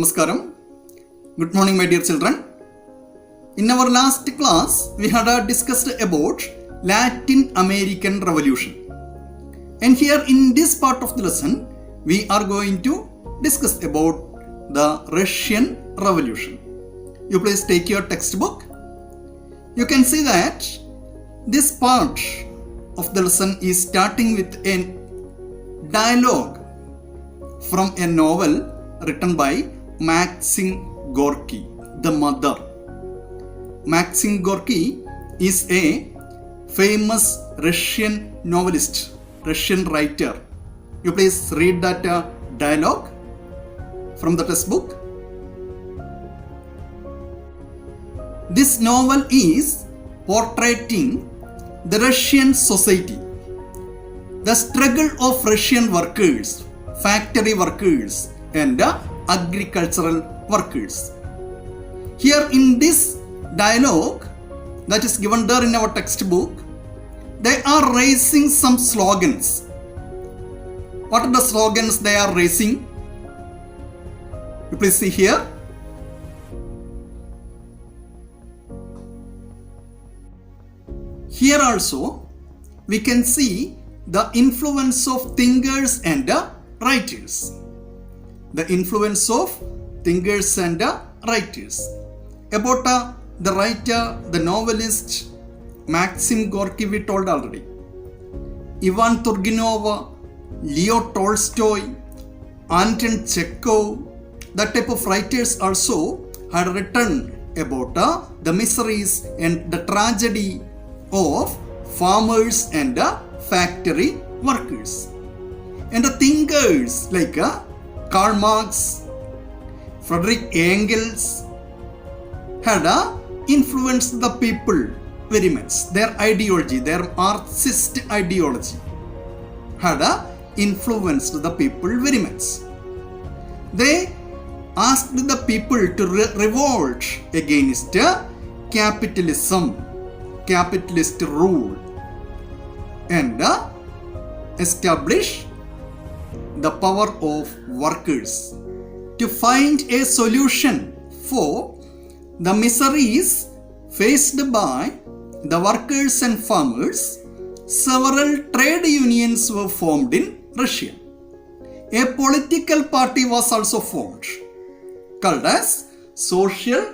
Namaskaram. Good morning, my dear children. In our last class, we had discussed about Latin American Revolution. And here in this part of the lesson, we are going to discuss about the Russian Revolution. You please take your textbook. You can see that this part of the lesson is starting with a dialogue from a novel written by Maxim Gorky, The Mother. Maxim Gorky is a famous Russian novelist, Russian writer. You please read that dialogue from the textbook. This novel is portraying the Russian society, the struggle of Russian workers, factory workers and agricultural workers. Here in this dialogue that is given there in our textbook, they are raising some slogans. What are the slogans they are raising? You please see here. Here also we can see the influence of thinkers and writers. The influence of thinkers and writers. About the writer, the novelist Maxim Gorky we told already. Ivan Turgenev, Leo Tolstoy, Anton Chekhov, that type of writers also had written about the miseries and the tragedy of farmers and factory workers. And the thinkers like Karl Marx, Friedrich Engels had influenced the people very much. Their ideology, their Marxist ideology had influenced the people very much. They asked the people to revolt against capitalism, capitalist rule, and establish the power of workers. To find a solution for the miseries faced by the workers and farmers, several trade unions were formed in Russia. A political party was also formed called as Social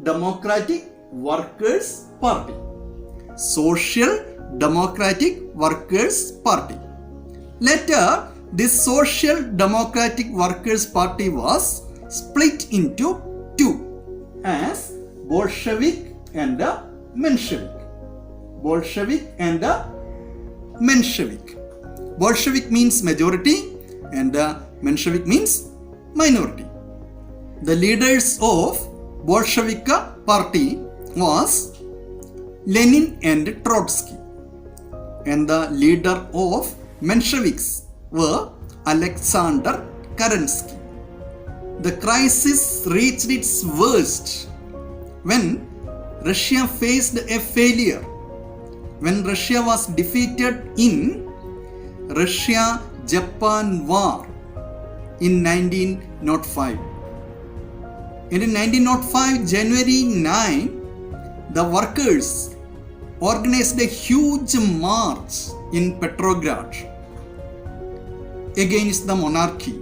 Democratic Workers Party. Social Democratic Workers Party. Later, this Social Democratic Workers Party was split into two as Bolshevik and Menshevik. Bolshevik and Menshevik. Bolshevik means majority and Menshevik means minority. The leaders of Bolshevik party was Lenin and Trotsky, and the leader of Mensheviks were Alexander Kerensky. The crisis reached its worst when Russia faced a failure, when Russia was defeated in Russia-Japan War in 1905. And in 1905, January 9, the workers organized a huge march in Petrograd against the monarchy,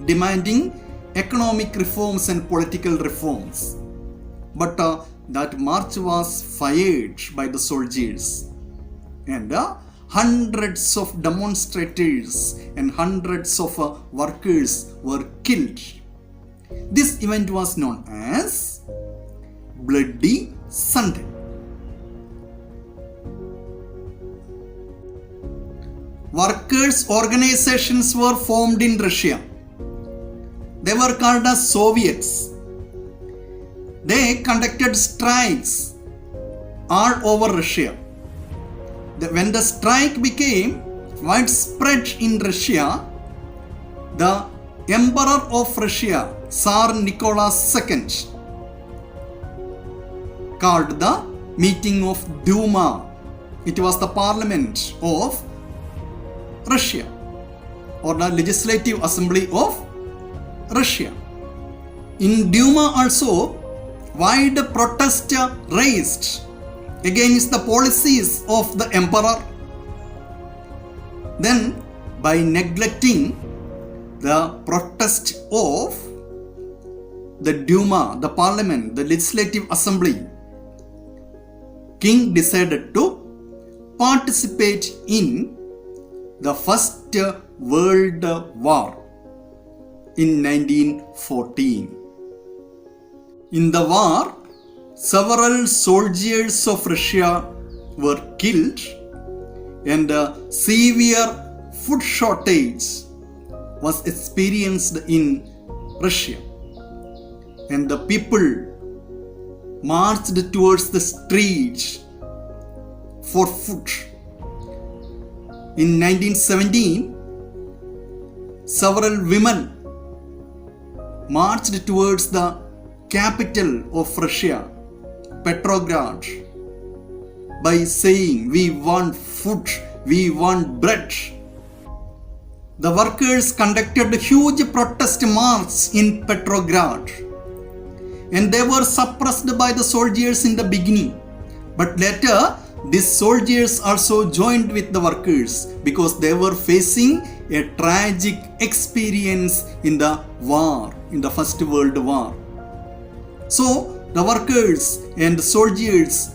demanding economic reforms and political reforms. But that march was fired by the soldiers, and hundreds of demonstrators and hundreds of workers were killed. This event was known as Bloody Sunday. Workers' organizations were formed in Russia. They were called as Soviets. They conducted strikes all over Russia. When the strike became widespread in Russia, the Emperor of Russia, Tsar Nicholas II, called the meeting of Duma. It was the parliament of Russia, or the Legislative Assembly of Russia. In Duma also, wide protest raised against the policies of the emperor. Then, by neglecting the protest of the Duma, the parliament, the legislative assembly, king decided to participate in the First World War in 1914. In the war, several soldiers of Russia were killed and a severe food shortage was experienced in Russia. And the people marched towards the streets for food. In 1917, several women marched towards the capital of Russia, Petrograd, by saying, "We want food, we want bread." The workers conducted a huge protest march in Petrograd, and they were suppressed by the soldiers in the beginning. But later, these soldiers also joined with the workers because they were facing a tragic experience in the war, in the First World War. So, the workers and the soldiers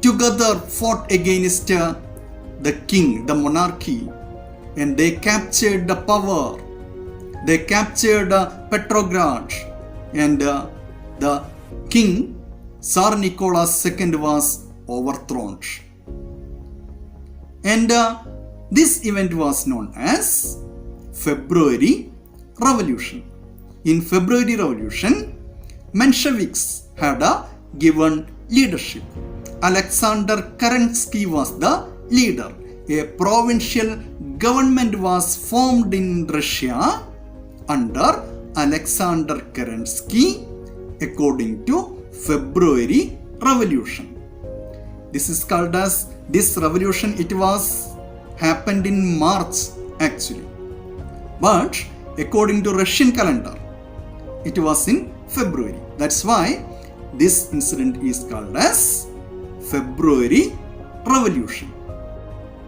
together fought against the king, the monarchy, and they captured the power. They captured Petrograd, and the king, Tsar Nicholas II, was overthrown. And this event was known as February Revolution. In February Revolution, Mensheviks had given leadership. Alexander Kerensky was the leader. A provincial government was formed in Russia under Alexander Kerensky according to February Revolution. This is called as this revolution. It was happened in March actually, but according to Russian calendar, it was in February. That's why this incident is called as February Revolution.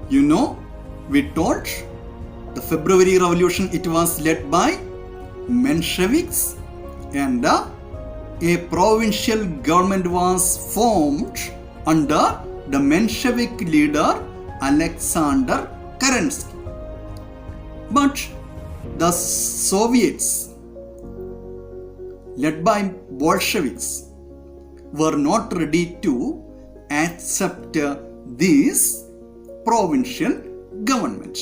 You know, we told the February Revolution, it was led by Mensheviks, and a provincial government was formed under the Menshevik leader Alexander Kerensky. But the Soviets, led by Bolsheviks, were not ready to accept this provincial government.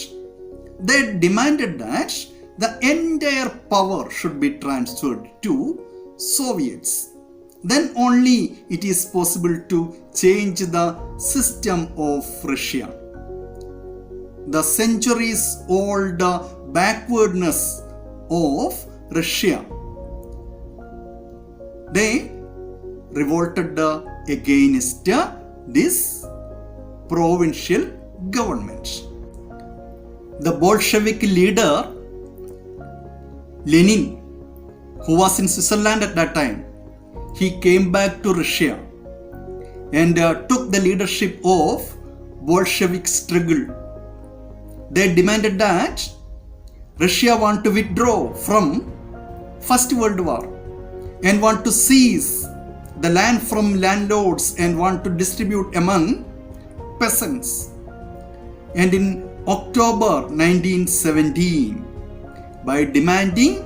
They demanded that the entire power should be transferred to Soviets. Then only it is possible to change the system of Russia. The centuries old backwardness of Russia. They revolted against this provincial government. The Bolshevik leader Lenin, who was in Switzerland at that time, he came back to Russia and took the leadership of Bolshevik struggle. They demanded that Russia want to withdraw from First World War and want to seize the land from landlords and want to distribute among peasants. And in October 1917, by demanding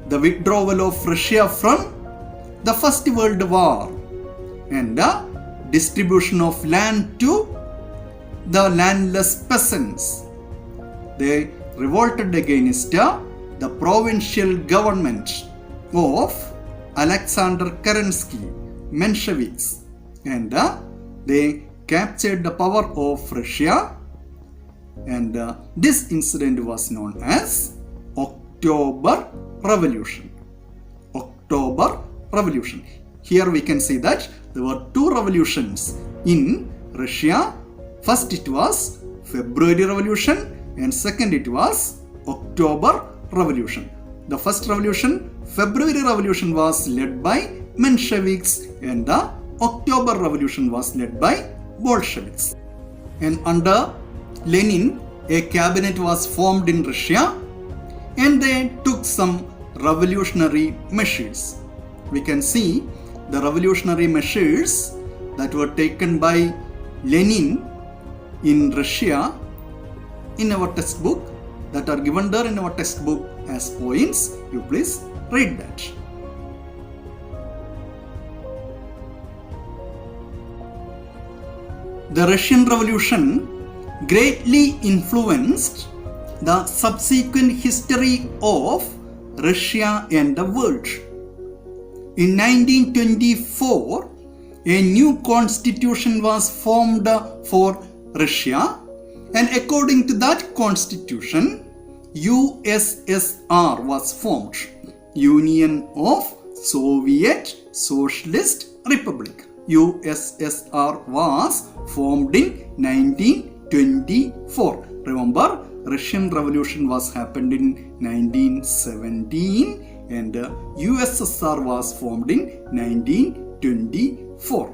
the withdrawal of Russia from the First World War and the distribution of land to the landless peasants, they revolted against the provincial government of Alexander Kerensky, Mensheviks, and they captured the power of Russia, and this incident was known as October Revolution. October Revolution. Here we can see that there were two revolutions in Russia. First it was February Revolution and second it was October Revolution. The first revolution, February Revolution was led by Mensheviks and the October Revolution was led by Bolsheviks. And under Lenin, a cabinet was formed in Russia and they took some revolutionary measures. We can see the revolutionary measures that were taken by Lenin in Russia in our textbook, that are given there in our textbook as points. You please read that. The Russian Revolution greatly influenced the subsequent history of Russia and the world. In 1924, a new constitution was formed for Russia, and according to that constitution, USSR was formed, Union of Soviet Socialist Republic. USSR was formed in 1924. Remember, Russian Revolution was happened in 1917 and USSR was formed in 1924.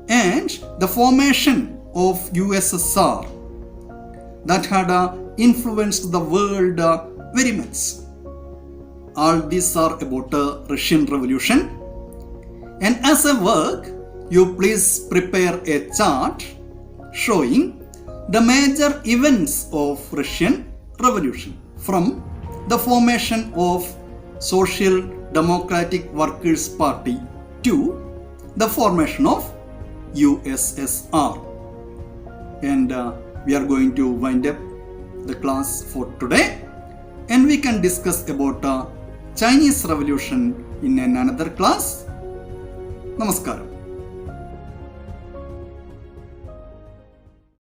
And the formation of USSR that had influenced the world very much. All these are about Russian Revolution. And as a work, you please prepare a chart showing the major events of Russian Revolution from the formation of Social Democratic Workers' Party to the formation of USSR. And we are going to wind up the class for today, and we can discuss about Chinese Revolution in another class. Namaskaram.